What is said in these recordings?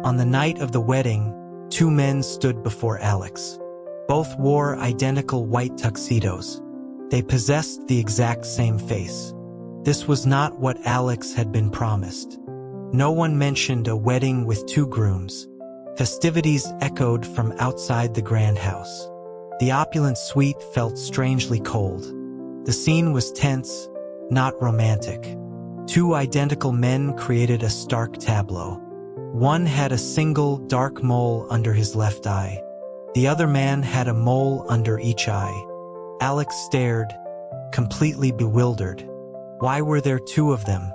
On the night of the wedding, two men stood before Alex. Both wore identical white tuxedos. They possessed the exact same face. This was not what Alex had been promised. No one mentioned a wedding with two grooms. Festivities echoed from outside the grand house. The opulent suite felt strangely cold. The scene was tense, not romantic. Two identical men created a stark tableau. One had a single dark mole under his left eye. The other man had a mole under each eye. Alex stared, completely bewildered. Why were there two of them?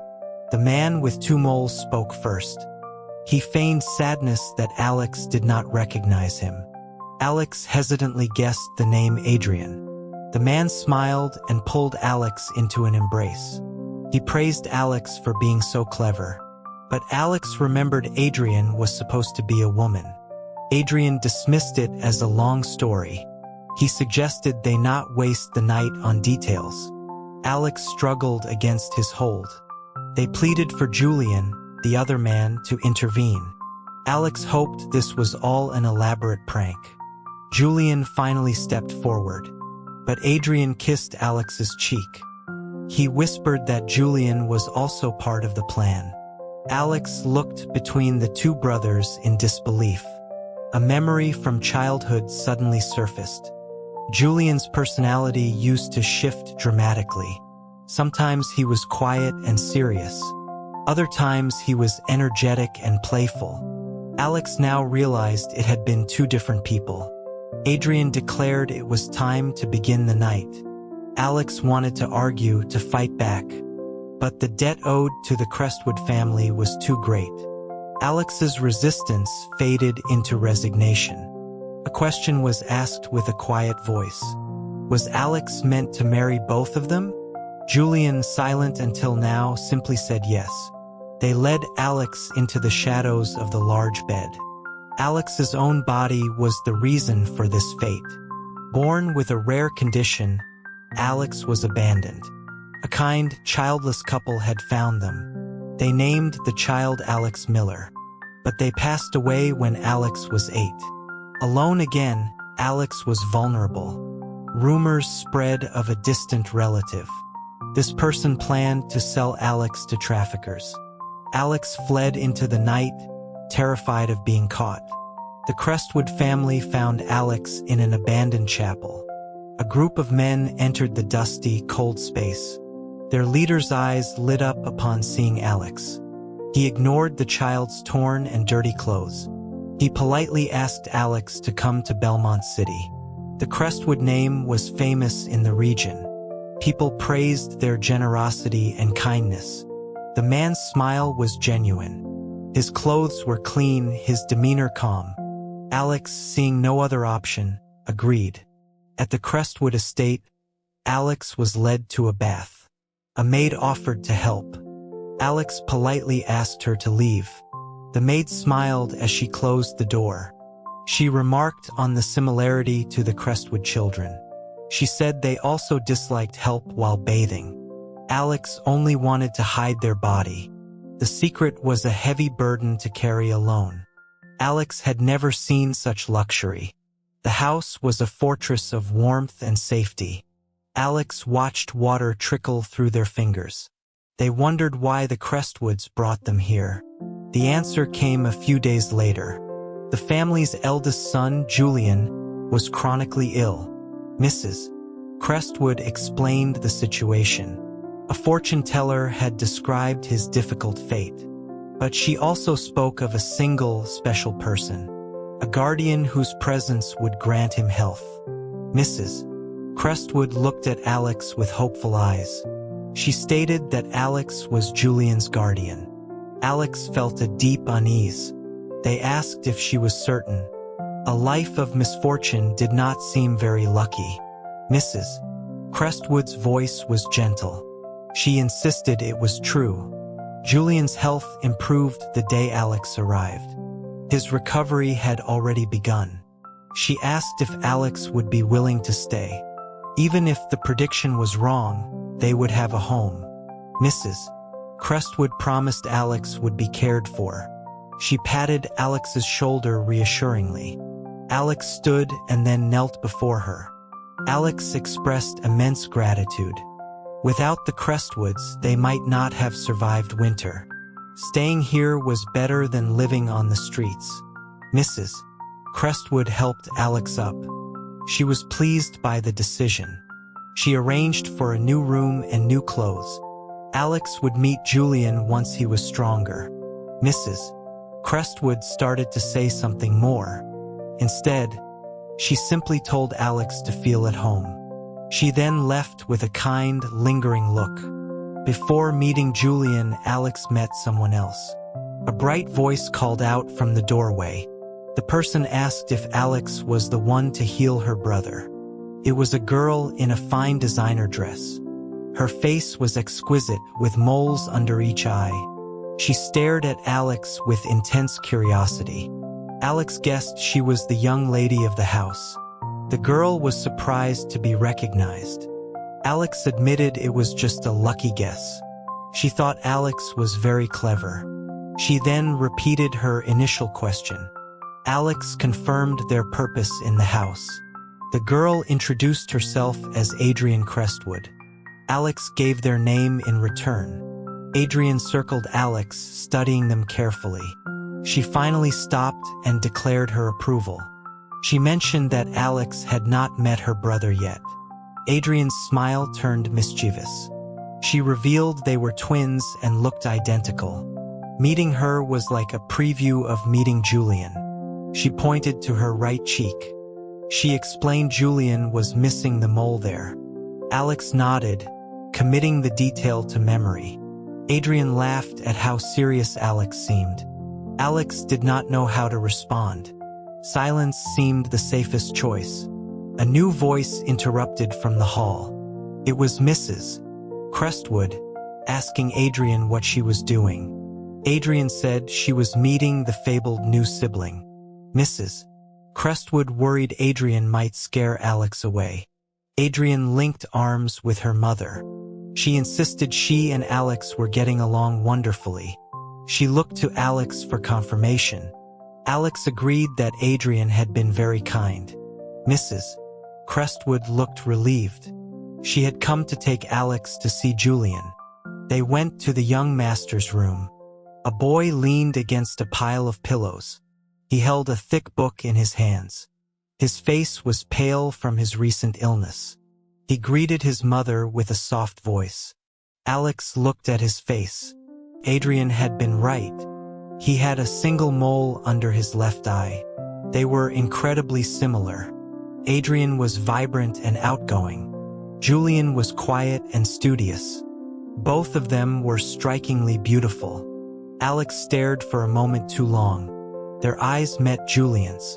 The man with two moles spoke first. He feigned sadness that Alex did not recognize him. Alex hesitantly guessed the name Adrian. The man smiled and pulled Alex into an embrace. He praised Alex for being so clever. But Alex remembered Adrian was supposed to be a woman. Adrian dismissed it as a long story. He suggested they not waste the night on details. Alex struggled against his hold. They pleaded for Julian, the other man, to intervene. Alex hoped this was all an elaborate prank. Julian finally stepped forward, but Adrian kissed Alex's cheek. He whispered that Julian was also part of the plan. Alex looked between the two brothers in disbelief. A memory from childhood suddenly surfaced. Julian's personality used to shift dramatically. Sometimes he was quiet and serious. Other times he was energetic and playful. Alex now realized it had been two different people. Adrian declared it was time to begin the night. Alex wanted to argue, to fight back. But the debt owed to the Crestwood family was too great. Alex's resistance faded into resignation. A question was asked with a quiet voice. Was Alex meant to marry both of them? Julian, silent until now, simply said yes. They led Alex into the shadows of the large bed. Alex's own body was the reason for this fate. Born with a rare condition, Alex was abandoned. A kind, childless couple had found them. They named the child Alex Miller. But they passed away when Alex was 8. Alone again, Alex was vulnerable. Rumors spread of a distant relative. This person planned to sell Alex to traffickers. Alex fled into the night, terrified of being caught. The Crestwood family found Alex in an abandoned chapel. A group of men entered the dusty, cold space. Their leader's eyes lit up upon seeing Alex. He ignored the child's torn and dirty clothes. He politely asked Alex to come to Belmont City. The Crestwood name was famous in the region. People praised their generosity and kindness. The man's smile was genuine. His clothes were clean, his demeanor calm. Alex, seeing no other option, agreed. At the Crestwood estate, Alex was led to a bath. A maid offered to help. Alex politely asked her to leave. The maid smiled as she closed the door. She remarked on the similarity to the Crestwood children. She said they also disliked help while bathing. Alex only wanted to hide their body. The secret was a heavy burden to carry alone. Alex had never seen such luxury. The house was a fortress of warmth and safety. Alex watched water trickle through their fingers. They wondered why the Crestwoods brought them here. The answer came a few days later. The family's eldest son, Julian, was chronically ill. Mrs. Crestwood explained the situation. A fortune teller had described his difficult fate. But she also spoke of a single, special person, a guardian whose presence would grant him health. Mrs. Crestwood looked at Alex with hopeful eyes. She stated that Alex was Julian's guardian. Alex felt a deep unease. They asked if she was certain. A life of misfortune did not seem very lucky. Mrs. Crestwood's voice was gentle. She insisted it was true. Julian's health improved the day Alex arrived. His recovery had already begun. She asked if Alex would be willing to stay. Even if the prediction was wrong, they would have a home. Mrs. Crestwood promised Alex would be cared for. She patted Alex's shoulder reassuringly. Alex stood and then knelt before her. Alex expressed immense gratitude. Without the Crestwoods, they might not have survived winter. Staying here was better than living on the streets. Mrs. Crestwood helped Alex up. She was pleased by the decision. She arranged for a new room and new clothes. Alex would meet Julian once he was stronger. Mrs. Crestwood started to say something more. Instead, she simply told Alex to feel at home. She then left with a kind, lingering look. Before meeting Julian, Alex met someone else. A bright voice called out from the doorway. The person asked if Alex was the one to heal her brother. It was a girl in a fine designer dress. Her face was exquisite, with moles under each eye. She stared at Alex with intense curiosity. Alex guessed she was the young lady of the house. The girl was surprised to be recognized. Alex admitted it was just a lucky guess. She thought Alex was very clever. She then repeated her initial question. Alex confirmed their purpose in the house. The girl introduced herself as Adrian Crestwood. Alex gave their name in return. Adrian circled Alex, studying them carefully. She finally stopped and declared her approval. She mentioned that Alex had not met her brother yet. Adrian's smile turned mischievous. She revealed they were twins and looked identical. Meeting her was like a preview of meeting Julian. She pointed to her right cheek. She explained Julian was missing the mole there. Alex nodded, committing the detail to memory. Adrian laughed at how serious Alex seemed. Alex did not know how to respond. Silence seemed the safest choice. A new voice interrupted from the hall. It was Mrs. Crestwood, asking Adrian what she was doing. Adrian said she was meeting the fabled new sibling. Mrs. Crestwood worried Adrian might scare Alex away. Adrian linked arms with her mother. She insisted she and Alex were getting along wonderfully. She looked to Alex for confirmation. Alex agreed that Adrian had been very kind. Mrs. Crestwood looked relieved. She had come to take Alex to see Julian. They went to the young master's room. A boy leaned against a pile of pillows. He held a thick book in his hands. His face was pale from his recent illness. He greeted his mother with a soft voice. Alex looked at his face. Adrian had been right. He had a single mole under his left eye. They were incredibly similar. Adrian was vibrant and outgoing. Julian was quiet and studious. Both of them were strikingly beautiful. Alex stared for a moment too long. Their eyes met Julian's.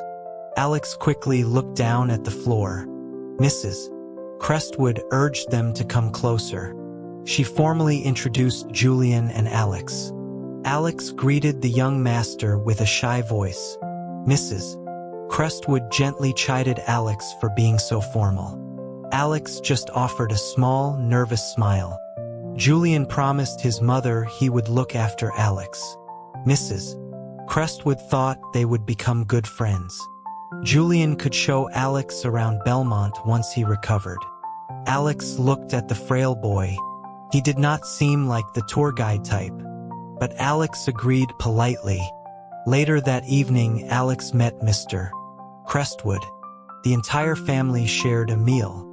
Alex quickly looked down at the floor. Mrs. Crestwood urged them to come closer. She formally introduced Julian and Alex. Alex greeted the young master with a shy voice. Mrs. Crestwood gently chided Alex for being so formal. Alex just offered a small, nervous smile. Julian promised his mother he would look after Alex. Mrs. Crestwood thought they would become good friends. Julian could show Alex around Belmont once he recovered. Alex looked at the frail boy. He did not seem like the tour guide type, but Alex agreed politely. Later that evening, Alex met Mr. Crestwood. The entire family shared a meal.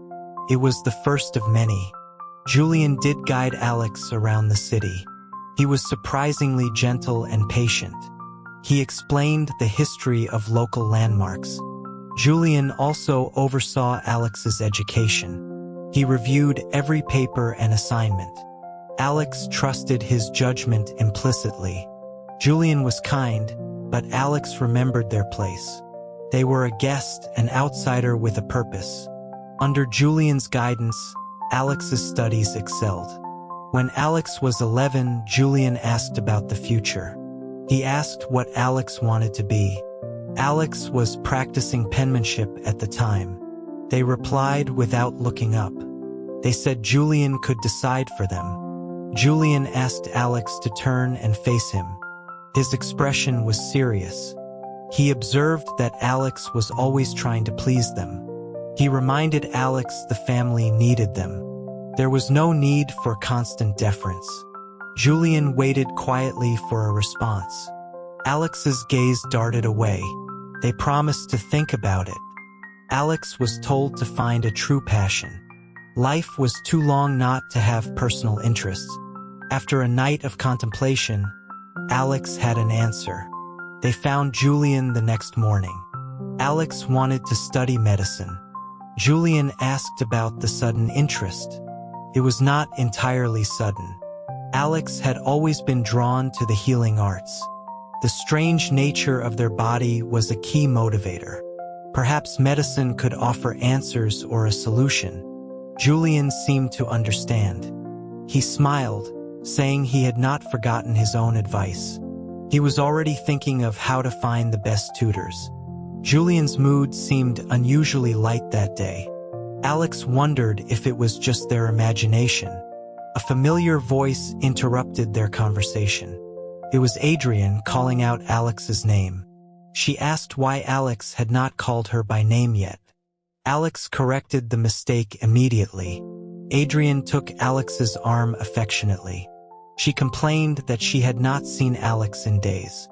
It was the first of many. Julian did guide Alex around the city. He was surprisingly gentle and patient. He explained the history of local landmarks. Julian also oversaw Alex's education. He reviewed every paper and assignment. Alex trusted his judgment implicitly. Julian was kind, but Alex remembered their place. They were a guest, an outsider with a purpose. Under Julian's guidance, Alex's studies excelled. When Alex was 11, Julian asked about the future. He asked what Alex wanted to be. Alex was practicing penmanship at the time. They replied without looking up. They said Julian could decide for them. Julian asked Alex to turn and face him. His expression was serious. He observed that Alex was always trying to please them. He reminded Alex the family needed them. There was no need for constant deference. Julian waited quietly for a response. Alex's gaze darted away. They promised to think about it. Alex was told to find a true passion. Life was too long not to have personal interests. After a night of contemplation, Alex had an answer. They found Julian the next morning. Alex wanted to study medicine. Julian asked about the sudden interest. It was not entirely sudden. Alex had always been drawn to the healing arts. The strange nature of their body was a key motivator. Perhaps medicine could offer answers or a solution. Julian seemed to understand. He smiled, saying he had not forgotten his own advice. He was already thinking of how to find the best tutors. Julian's mood seemed unusually light that day. Alex wondered if it was just their imagination. A familiar voice interrupted their conversation. It was Adrian calling out Alex's name. She asked why Alex had not called her by name yet. Alex corrected the mistake immediately. Adrian took Alex's arm affectionately. She complained that she had not seen Alex in days.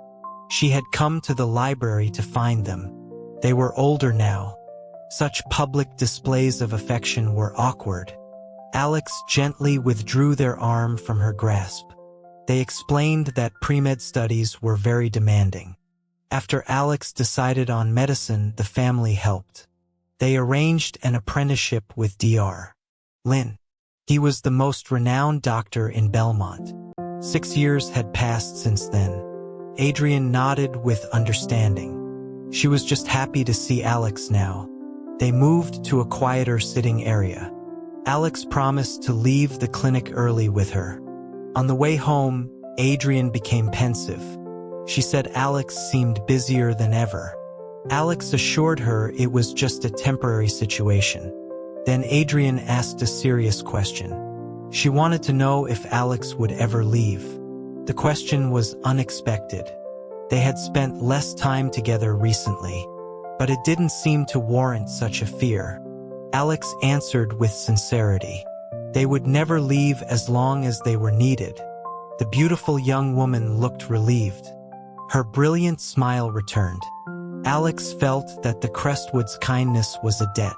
She had come to the library to find them. They were older now. Such public displays of affection were awkward. Alex gently withdrew their arm from her grasp. They explained that pre-med studies were very demanding. After Alex decided on medicine, the family helped. They arranged an apprenticeship with Dr. Lin. He was the most renowned doctor in Belmont. 6 years had passed since then. Adrian nodded with understanding. She was just happy to see Alex now. They moved to a quieter sitting area. Alex promised to leave the clinic early with her. On the way home, Adrian became pensive. She said Alex seemed busier than ever. Alex assured her it was just a temporary situation. Then Adrian asked a serious question. She wanted to know if Alex would ever leave. The question was unexpected. They had spent less time together recently, but it didn't seem to warrant such a fear. Alex answered with sincerity. They would never leave as long as they were needed. The beautiful young woman looked relieved. Her brilliant smile returned. Alex felt that the Crestwoods' kindness was a debt.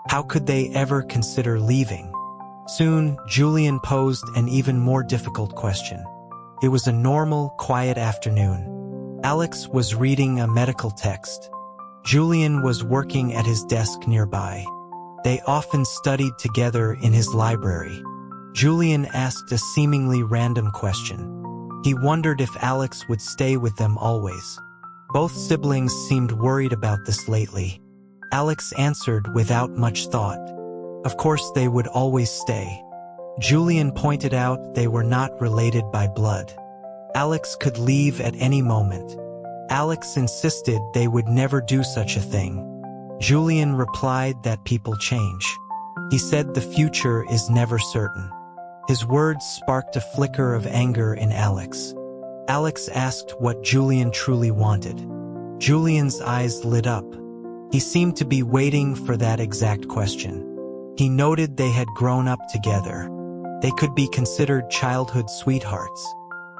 How could they ever consider leaving? Soon, Julian posed an even more difficult question. It was a normal, quiet afternoon. Alex was reading a medical text. Julian was working at his desk nearby. They often studied together in his library. Julian asked a seemingly random question. He wondered if Alex would stay with them always. Both siblings seemed worried about this lately. Alex answered without much thought. Of course they would always stay. Julian pointed out they were not related by blood. Alex could leave at any moment. Alex insisted they would never do such a thing. Julian replied that people change. He said the future is never certain. His words sparked a flicker of anger in Alex. Alex asked what Julian truly wanted. Julian's eyes lit up. He seemed to be waiting for that exact question. He noted they had grown up together. They could be considered childhood sweethearts.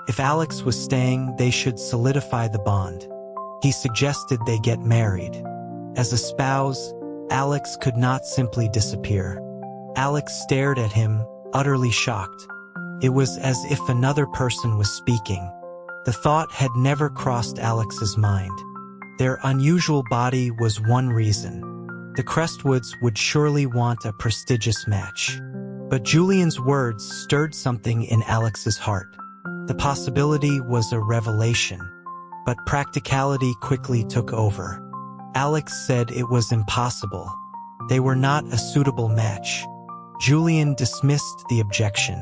If Alex was staying, they should solidify the bond. He suggested they get married. As a spouse, Alex could not simply disappear. Alex stared at him, utterly shocked. It was as if another person was speaking. The thought had never crossed Alex's mind. Their unusual body was one reason. The Crestwoods would surely want a prestigious match. But Julian's words stirred something in Alex's heart. The possibility was a revelation, but practicality quickly took over. Alex said it was impossible. They were not a suitable match. Julian dismissed the objection.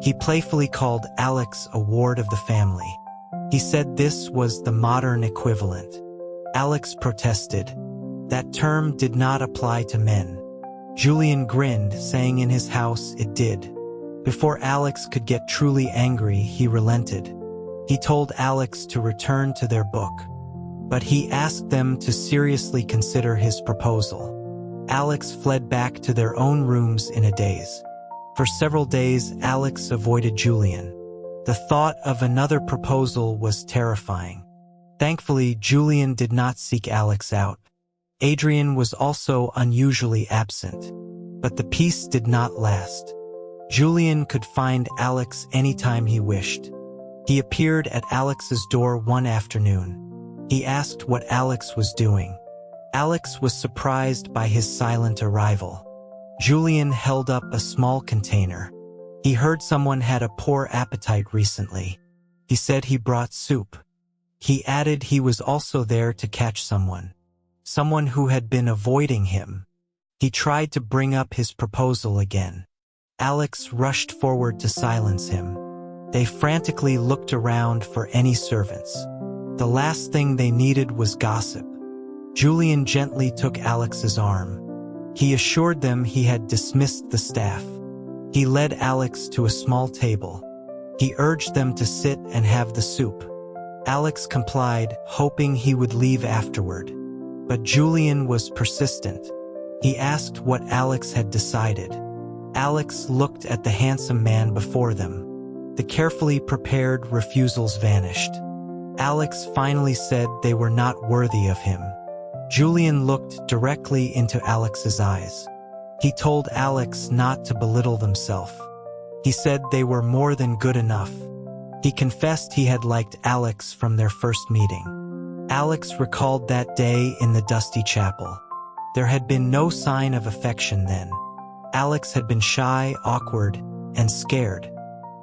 He playfully called Alex a ward of the family. He said this was the modern equivalent. Alex protested. That term did not apply to men. Julian grinned, saying in his house it did. Before Alex could get truly angry, he relented. He told Alex to return to their book, but he asked them to seriously consider his proposal. Alex fled back to their own rooms in a daze. For several days, Alex avoided Julian. The thought of another proposal was terrifying. Thankfully, Julian did not seek Alex out. Adrian was also unusually absent, but the peace did not last. Julian could find Alex anytime he wished. He appeared at Alex's door one afternoon. He asked what Alex was doing. Alex was surprised by his silent arrival. Julian held up a small container. He heard someone had a poor appetite recently. He said he brought soup. He added he was also there to catch someone who had been avoiding him. He tried to bring up his proposal again. Alex rushed forward to silence him. They frantically looked around for any servants. The last thing they needed was gossip. Julian gently took Alex's arm. He assured them he had dismissed the staff. He led Alex to a small table. He urged them to sit and have the soup. Alex complied, hoping he would leave afterward. But Julian was persistent. He asked what Alex had decided. Alex looked at the handsome man before them. The carefully prepared refusals vanished. Alex finally said they were not worthy of him. Julian looked directly into Alex's eyes. He told Alex not to belittle themselves. He said they were more than good enough. He confessed he had liked Alex from their first meeting. Alex recalled that day in the dusty chapel. There had been no sign of affection then. Alex had been shy, awkward, and scared.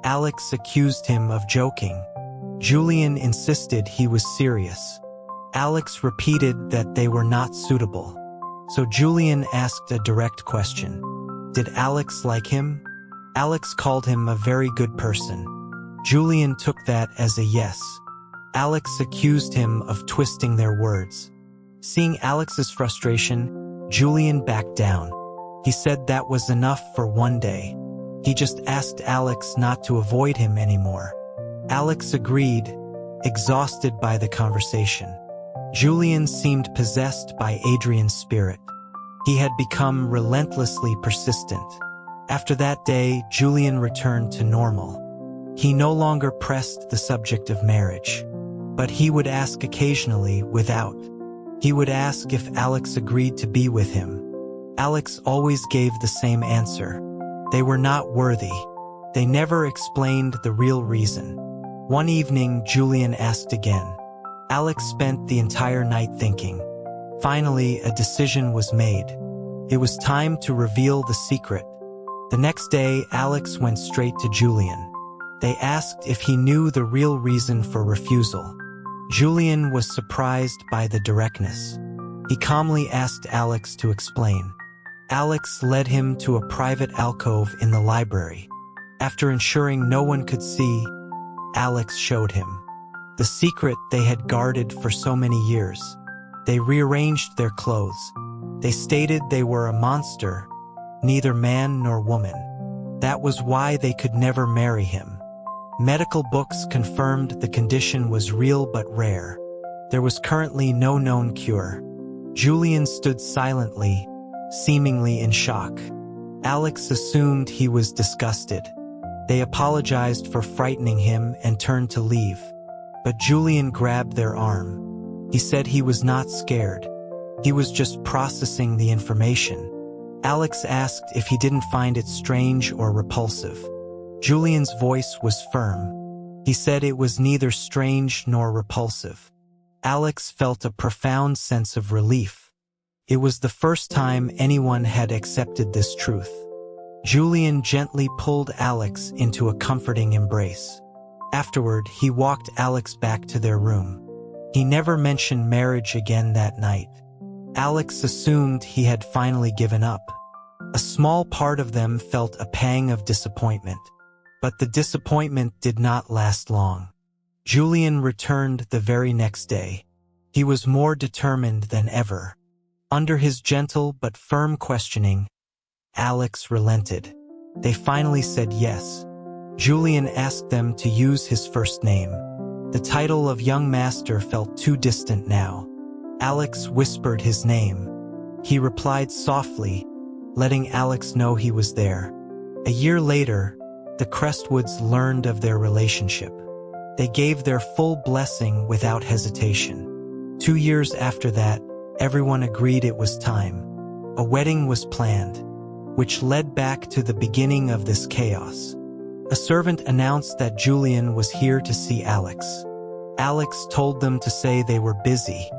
Alex accused him of joking. Julian insisted he was serious. Alex repeated that they were not suitable. So Julian asked a direct question. Did Alex like him? Alex called him a very good person. Julian took that as a yes. Alex accused him of twisting their words. Seeing Alex's frustration, Julian backed down. He said that was enough for one day. He just asked Alex not to avoid him anymore. Alex agreed, exhausted by the conversation. Julian seemed possessed by Adrian's spirit. He had become relentlessly persistent. After that day, Julian returned to normal. He no longer pressed the subject of marriage, but he would ask occasionally without. He would ask if Alex agreed to be with him. Alex always gave the same answer. They were not worthy. They never explained the real reason. One evening, Julian asked again. Alex spent the entire night thinking. Finally, a decision was made. It was time to reveal the secret. The next day, Alex went straight to Julian. They asked if he knew the real reason for refusal. Julian was surprised by the directness. He calmly asked Alex to explain. Alex led him to a private alcove in the library. After ensuring no one could see, Alex showed him the secret they had guarded for so many years. They rearranged their clothes. They stated they were a monster, neither man nor woman. That was why they could never marry him. Medical books confirmed the condition was real but rare. There was currently no known cure. Julian stood silently, seemingly in shock. Alex assumed he was disgusted. They apologized for frightening him and turned to leave. But Julian grabbed their arm. He said he was not scared. He was just processing the information. Alex asked if he didn't find it strange or repulsive. Julian's voice was firm. He said it was neither strange nor repulsive. Alex felt a profound sense of relief. It was the first time anyone had accepted this truth. Julian gently pulled Alex into a comforting embrace. Afterward, he walked Alex back to their room. He never mentioned marriage again that night. Alex assumed he had finally given up. A small part of them felt a pang of disappointment. But the disappointment did not last long. Julian returned the very next day. He was more determined than ever. Under his gentle but firm questioning, Alex relented. They finally said yes. Julian asked them to use his first name. The title of young master felt too distant now. Alex whispered his name. He replied softly, letting Alex know he was there. A year later, the Crestwoods learned of their relationship. They gave their full blessing without hesitation. 2 years after that, everyone agreed it was time. A wedding was planned, which led back to the beginning of this chaos. A servant announced that Julian was here to see Alex. Alex told them to say they were busy.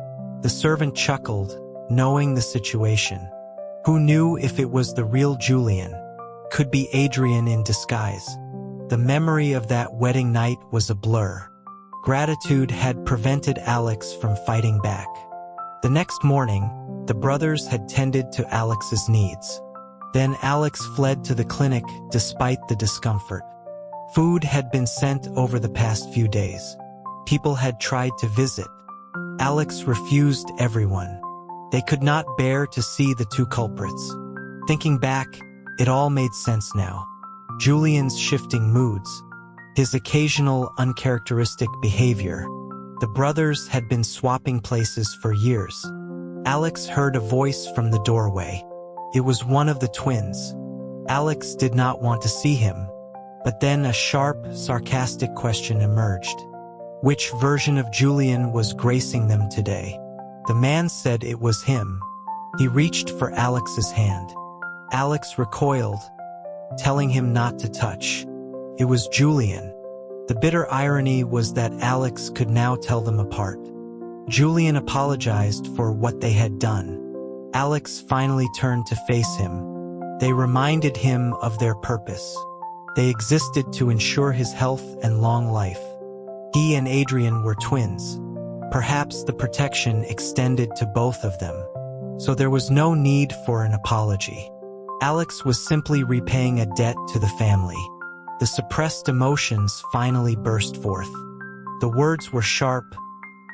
The servant chuckled, knowing the situation. Who knew if it was the real Julian? Could be Adrian in disguise. The memory of that wedding night was a blur. Gratitude had prevented Alex from fighting back. The next morning, the brothers had tended to Alex's needs. Then Alex fled to the clinic despite the discomfort. Food had been sent over the past few days. People had tried to visit. Alex refused everyone. They could not bear to see the two culprits. Thinking back, it all made sense now. Julian's shifting moods, his occasional uncharacteristic behavior. The brothers had been swapping places for years. Alex heard a voice from the doorway. It was one of the twins. Alex did not want to see him, but then a sharp, sarcastic question emerged. Which version of Julian was gracing them today? The man said it was him. He reached for Alex's hand. Alex recoiled, telling him not to touch. It was Julian. The bitter irony was that Alex could now tell them apart. Julian apologized for what they had done. Alex finally turned to face him. They reminded him of their purpose. They existed to ensure his health and long life. He and Adrian were twins. Perhaps the protection extended to both of them. So there was no need for an apology. Alex was simply repaying a debt to the family. The suppressed emotions finally burst forth. The words were sharp,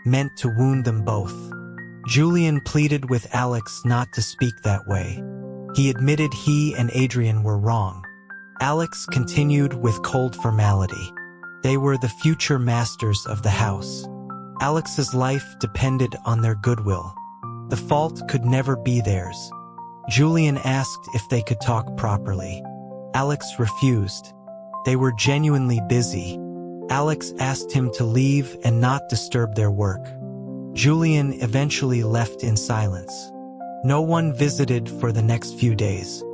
meant to wound them both. Julian pleaded with Alex not to speak that way. He admitted he and Adrian were wrong. Alex continued with cold formality. They were the future masters of the house. Alex's life depended on their goodwill. The fault could never be theirs. Julian asked if they could talk properly. Alex refused. They were genuinely busy. Alex asked him to leave and not disturb their work. Julian eventually left in silence. No one visited for the next few days.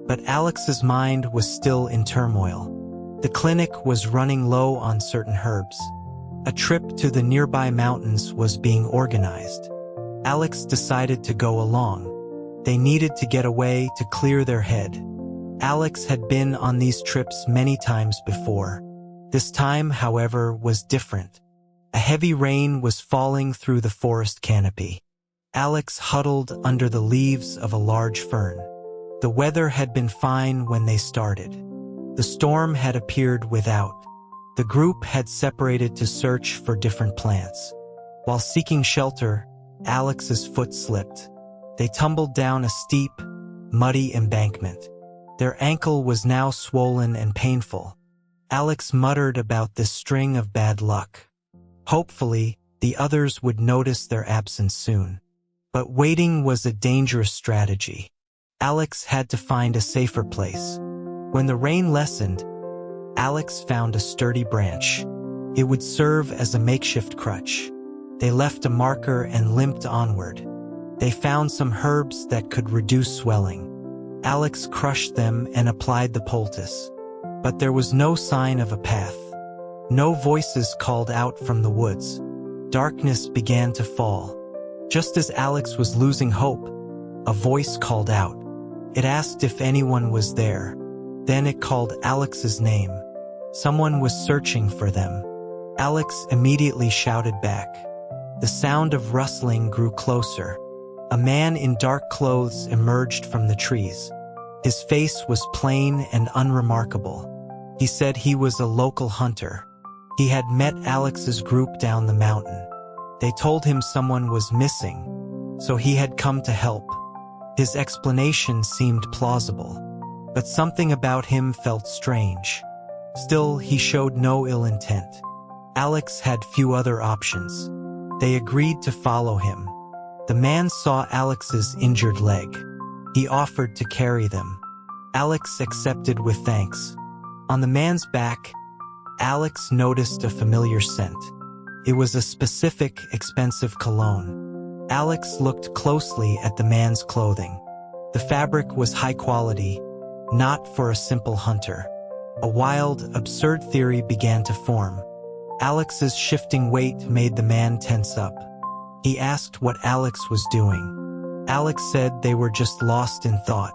But Alex's mind was still in turmoil. The clinic was running low on certain herbs. A trip to the nearby mountains was being organized. Alex decided to go along. They needed to get away to clear their head. Alex had been on these trips many times before. This time, however, was different. A heavy rain was falling through the forest canopy. Alex huddled under the leaves of a large fern. The weather had been fine when they started. The storm had appeared without. The group had separated to search for different plants. While seeking shelter, Alex's foot slipped. They tumbled down a steep, muddy embankment. Their ankle was now swollen and painful. Alex muttered about this string of bad luck. Hopefully, the others would notice their absence soon. But waiting was a dangerous strategy. Alex had to find a safer place. When the rain lessened, Alex found a sturdy branch. It would serve as a makeshift crutch. They left a marker and limped onward. They found some herbs that could reduce swelling. Alex crushed them and applied the poultice. But there was no sign of a path. No voices called out from the woods. Darkness began to fall. Just as Alex was losing hope, a voice called out. It asked if anyone was there. Then it called Alex's name. Someone was searching for them. Alex immediately shouted back. The sound of rustling grew closer. A man in dark clothes emerged from the trees. His face was plain and unremarkable. He said he was a local hunter. He had met Alex's group down the mountain. They told him someone was missing, so he had come to help. His explanation seemed plausible, but something about him felt strange. Still, he showed no ill intent. Alex had few other options. They agreed to follow him. The man saw Alex's injured leg. He offered to carry them. Alex accepted with thanks. On the man's back, Alex noticed a familiar scent. It was a specific, expensive cologne. Alex looked closely at the man's clothing. The fabric was high quality, not for a simple hunter. A wild, absurd theory began to form. Alex's shifting weight made the man tense up. He asked what Alex was doing. Alex said they were just lost in thought.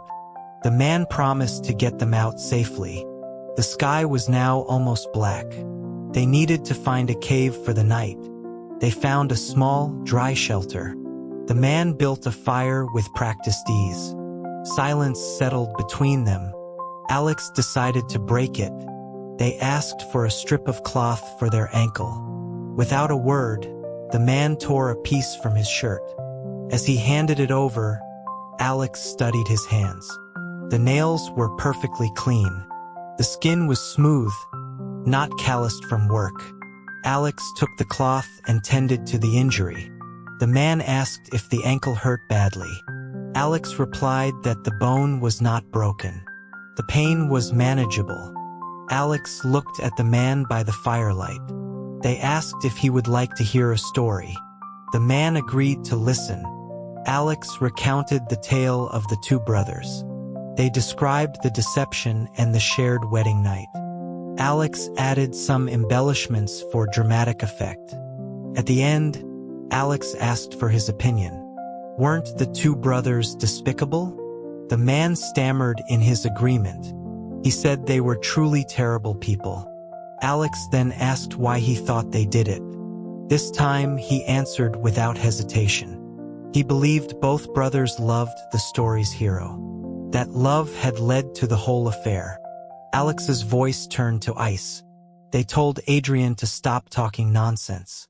The man promised to get them out safely. The sky was now almost black. They needed to find a cave for the night. They found a small, dry shelter. The man built a fire with practiced ease. Silence settled between them. Alex decided to break it. They asked for a strip of cloth for their ankle. Without a word, the man tore a piece from his shirt. As he handed it over, Alex studied his hands. The nails were perfectly clean. The skin was smooth, not calloused from work. Alex took the cloth and tended to the injury. The man asked if the ankle hurt badly. Alex replied that the bone was not broken. The pain was manageable. Alex looked at the man by the firelight. They asked if he would like to hear a story. The man agreed to listen. Alex recounted the tale of the two brothers. They described the deception and the shared wedding night. Alex added some embellishments for dramatic effect. At the end, Alex asked for his opinion. Weren't the two brothers despicable? The man stammered in his agreement. He said they were truly terrible people. Alex then asked why he thought they did it. This time he answered without hesitation. He believed both brothers loved the story's hero. That love had led to the whole affair. Alex's voice turned to ice. They told Adrian to stop talking nonsense.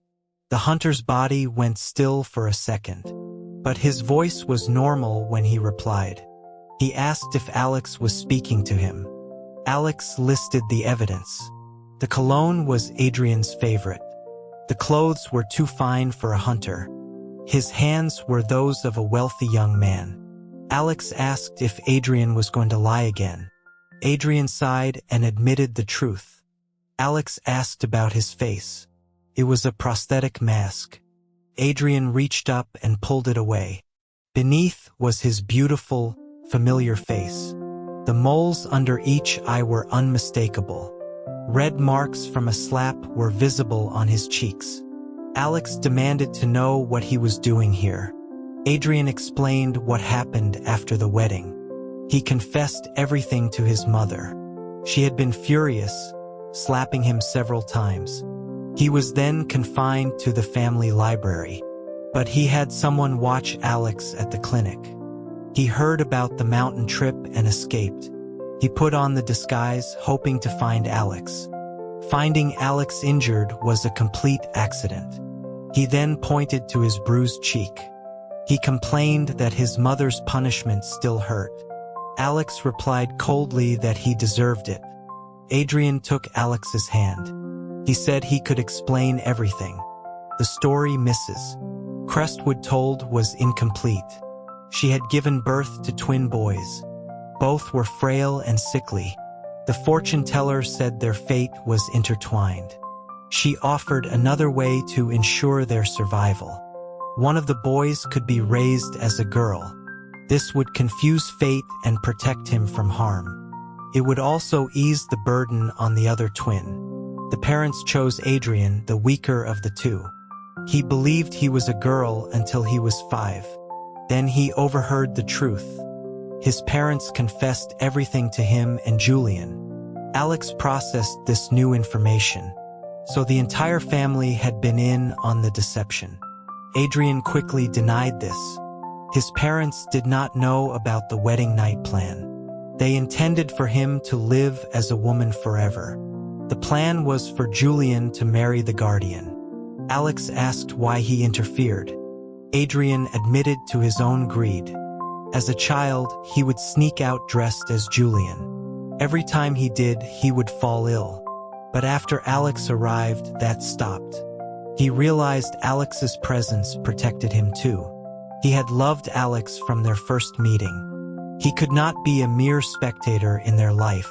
The hunter's body went still for a second, but his voice was normal when he replied. He asked if Alex was speaking to him. Alex listed the evidence. The cologne was Adrian's favorite. The clothes were too fine for a hunter. His hands were those of a wealthy young man. Alex asked if Adrian was going to lie again. Adrian sighed and admitted the truth. Alex asked about his face. It was a prosthetic mask. Adrian reached up and pulled it away. Beneath was his beautiful, familiar face. The moles under each eye were unmistakable. Red marks from a slap were visible on his cheeks. Alex demanded to know what he was doing here. Adrian explained what happened after the wedding. He confessed everything to his mother. She had been furious, slapping him several times. He was then confined to the family library, but he had someone watch Alex at the clinic. He heard about the mountain trip and escaped. He put on the disguise, hoping to find Alex. Finding Alex injured was a complete accident. He then pointed to his bruised cheek. He complained that his mother's punishment still hurt. Alex replied coldly that he deserved it. Adrian took Alex's hand. He said he could explain everything. The story Mrs. Crestwood told was incomplete. She had given birth to twin boys. Both were frail and sickly. The fortune teller said their fate was intertwined. She offered another way to ensure their survival. One of the boys could be raised as a girl. This would confuse fate and protect him from harm. It would also ease the burden on the other twin. The parents chose Adrian, the weaker of the two. He believed he was a girl until he was 5. Then he overheard the truth. His parents confessed everything to him and Julian. Alex processed this new information. So the entire family had been in on the deception. Adrian quickly denied this. His parents did not know about the wedding night plan. They intended for him to live as a woman forever. The plan was for Julian to marry the guardian. Alex asked why he interfered. Adrian admitted to his own greed. As a child, he would sneak out dressed as Julian. Every time he did, he would fall ill. But after Alex arrived, that stopped. He realized Alex's presence protected him too. He had loved Alex from their first meeting. He could not be a mere spectator in their life.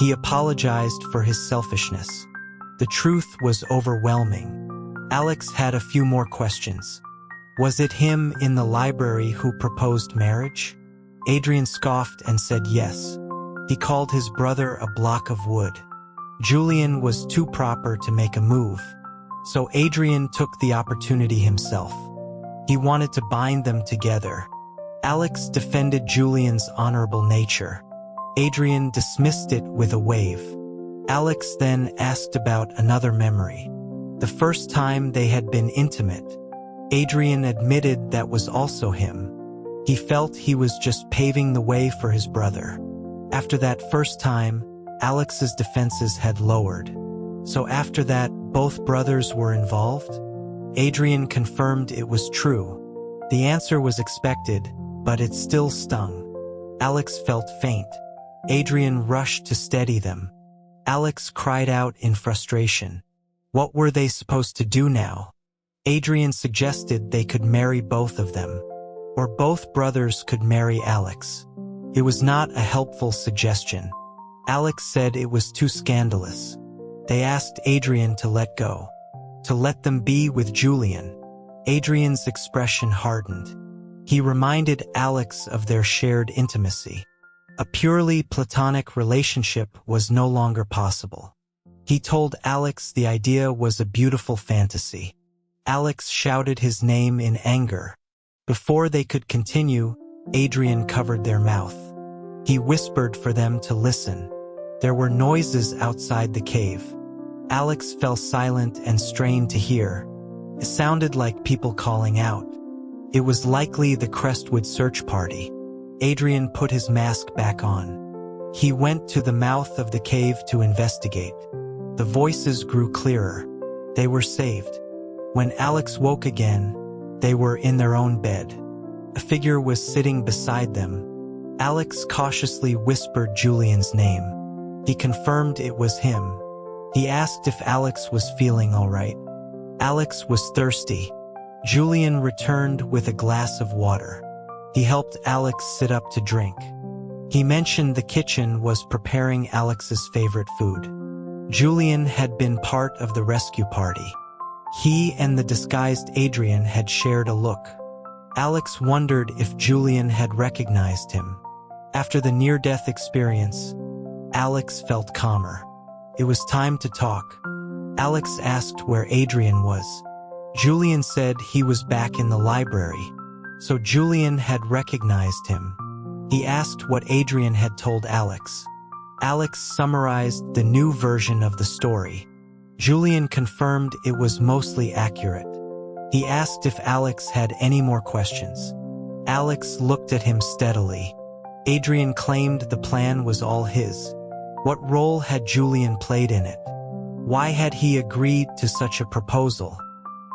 He apologized for his selfishness. The truth was overwhelming. Alex had a few more questions. Was it him in the library who proposed marriage? Adrian scoffed and said yes. He called his brother a block of wood. Julian was too proper to make a move. So Adrian took the opportunity himself. He wanted to bind them together. Alex defended Julian's honorable nature. Adrian dismissed it with a wave. Alex then asked about another memory. The first time they had been intimate. Adrian admitted that was also him. He felt he was just paving the way for his brother. After that first time, Alex's defenses had lowered. So after that, both brothers were involved? Adrian confirmed it was true. The answer was expected, but it still stung. Alex felt faint. Adrian rushed to steady them. Alex cried out in frustration. What were they supposed to do now? Adrian suggested they could marry both of them. Or both brothers could marry Alex. It was not a helpful suggestion. Alex said it was too scandalous. They asked Adrian to let go. To let them be with Julian. Adrian's expression hardened. He reminded Alex of their shared intimacy. A purely platonic relationship was no longer possible. He told Alex the idea was a beautiful fantasy. Alex shouted his name in anger. Before they could continue, Adrian covered their mouth. He whispered for them to listen. There were noises outside the cave. Alex fell silent and strained to hear. It sounded like people calling out. It was likely the Crestwood search party. Adrian put his mask back on. He went to the mouth of the cave to investigate. The voices grew clearer. They were saved. When Alex woke again, they were in their own bed. A figure was sitting beside them. Alex cautiously whispered Julian's name. He confirmed it was him. He asked if Alex was feeling all right. Alex was thirsty. Julian returned with a glass of water. He helped Alex sit up to drink. He mentioned the kitchen was preparing Alex's favorite food. Julian had been part of the rescue party. He and the disguised Adrian had shared a look. Alex wondered if Julian had recognized him. After the near-death experience, Alex felt calmer. It was time to talk. Alex asked where Adrian was. Julian said he was back in the library. So Julian had recognized him. He asked what Adrian had told Alex. Alex summarized the new version of the story. Julian confirmed it was mostly accurate. He asked if Alex had any more questions. Alex looked at him steadily. Adrian claimed the plan was all his. What role had Julian played in it? Why had he agreed to such a proposal?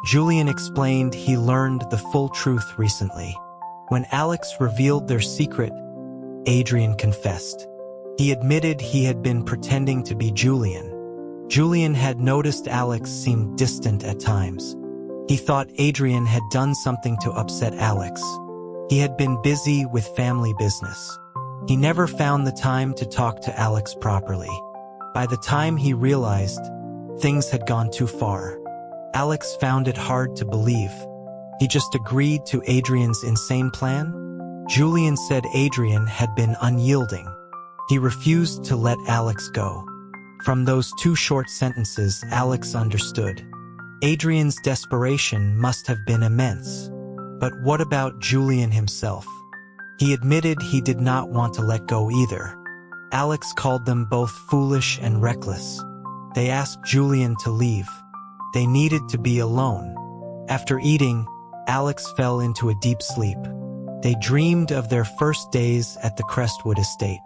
Julian explained he learned the full truth recently. When Alex revealed their secret, Adrian confessed. He admitted he had been pretending to be Julian. Julian had noticed Alex seemed distant at times. He thought Adrian had done something to upset Alex. He had been busy with family business. He never found the time to talk to Alex properly. By the time he realized, things had gone too far. Alex found it hard to believe. He just agreed to Adrian's insane plan? Julian said Adrian had been unyielding. He refused to let Alex go. From those two short sentences, Alex understood. Adrian's desperation must have been immense. But what about Julian himself? He admitted he did not want to let go either. Alex called them both foolish and reckless. They asked Julian to leave. They needed to be alone. After eating, Alex fell into a deep sleep. They dreamed of their first days at the Crestwood estate.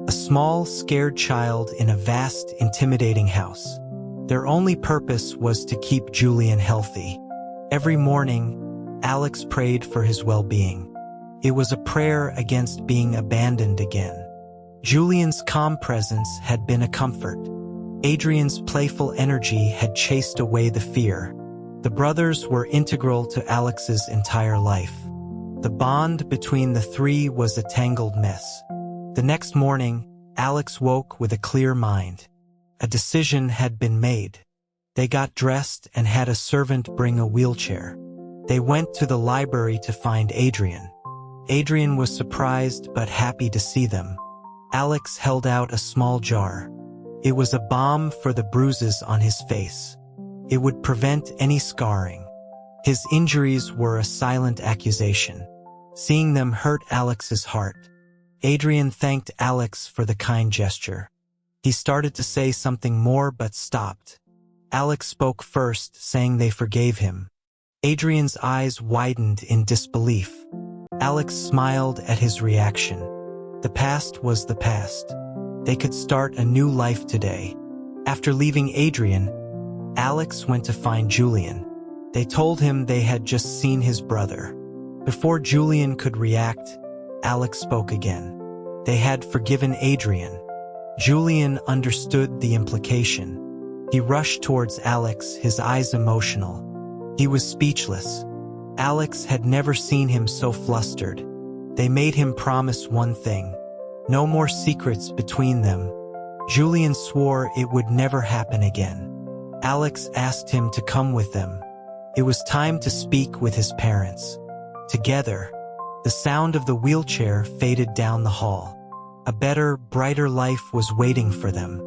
A small, scared child in a vast, intimidating house. Their only purpose was to keep Julian healthy. Every morning, Alex prayed for his well-being. It was a prayer against being abandoned again. Julian's calm presence had been a comfort. Adrian's playful energy had chased away the fear. The brothers were integral to Alex's entire life. The bond between the three was a tangled mess. The next morning, Alex woke with a clear mind. A decision had been made. They got dressed and had a servant bring a wheelchair. They went to the library to find Adrian. Adrian was surprised but happy to see them. Alex held out a small jar. It was a balm for the bruises on his face. It would prevent any scarring. His injuries were a silent accusation. Seeing them hurt Alex's heart. Adrian thanked Alex for the kind gesture. He started to say something more but stopped. Alex spoke first, saying they forgave him. Adrian's eyes widened in disbelief. Alex smiled at his reaction. The past was the past. They could start a new life today. After leaving Adrian, Alex went to find Julian. They told him they had just seen his brother. Before Julian could react, Alex spoke again. They had forgiven Adrian. Julian understood the implication. He rushed towards Alex, his eyes emotional. He was speechless. Alex had never seen him so flustered. They made him promise one thing. No more secrets between them. Julian swore it would never happen again. Alex asked him to come with them. It was time to speak with his parents. Together, the sound of the wheelchair faded down the hall. A better, brighter life was waiting for them.